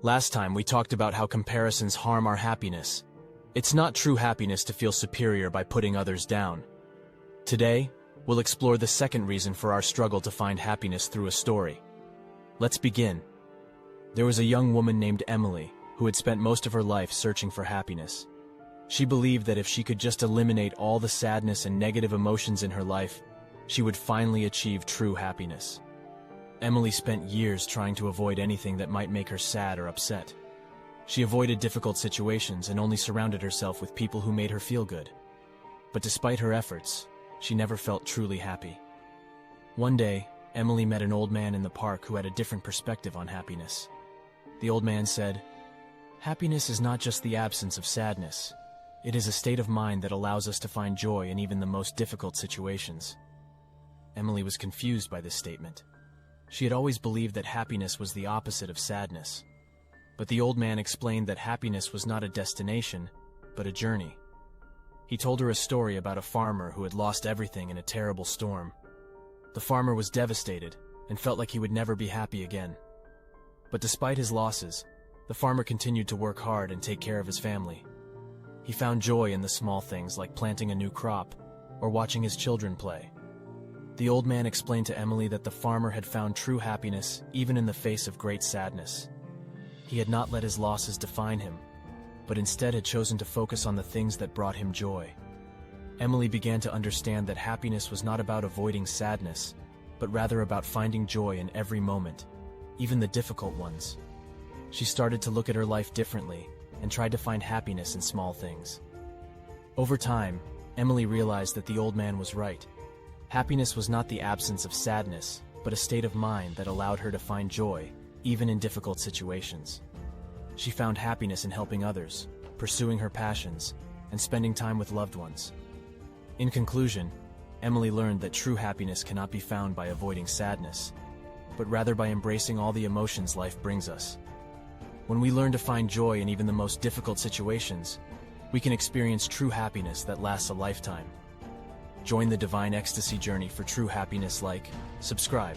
Last time we talked about how comparisons harm our happiness. It's not true happiness to feel superior by putting others down. Today, we'll explore the second reason for our struggle to find happiness through a story. Let's begin. There was a young woman named Emily who had spent most of her life searching for happiness. She believed that if she could just eliminate all the sadness and negative emotions in her life, she would finally achieve true happiness. Emily spent years trying to avoid anything that might make her sad or upset. She avoided difficult situations and only surrounded herself with people who made her feel good. But despite her efforts, she never felt truly happy. One day, Emily met an old man in the park who had a different perspective on happiness. The old man said, "Happiness is not just the absence of sadness. It is a state of mind that allows us to find joy in even the most difficult situations." Emily was confused by this statement. She had always believed that happiness was the opposite of sadness. But the old man explained that happiness was not a destination, but a journey. He told her a story about a farmer who had lost everything in a terrible storm. The farmer was devastated and felt like he would never be happy again. But despite his losses, the farmer continued to work hard and take care of his family. He found joy in the small things like planting a new crop or watching his children play. The old man explained to Emily that the farmer had found true happiness even in the face of great sadness. He had not let his losses define him, but instead had chosen to focus on the things that brought him joy. Emily began to understand that happiness was not about avoiding sadness, but rather about finding joy in every moment, even the difficult ones. She started to look at her life differently and tried to find happiness in small things. Over time, Emily realized that the old man was right. Happiness was not the absence of sadness, but a state of mind that allowed her to find joy, even in difficult situations. She found happiness in helping others, pursuing her passions, and spending time with loved ones. In conclusion, Emily learned that true happiness cannot be found by avoiding sadness, but rather by embracing all the emotions life brings us. When we learn to find joy in even the most difficult situations, we can experience true happiness that lasts a lifetime. Join the divine ecstasy journey for true happiness. Like, subscribe,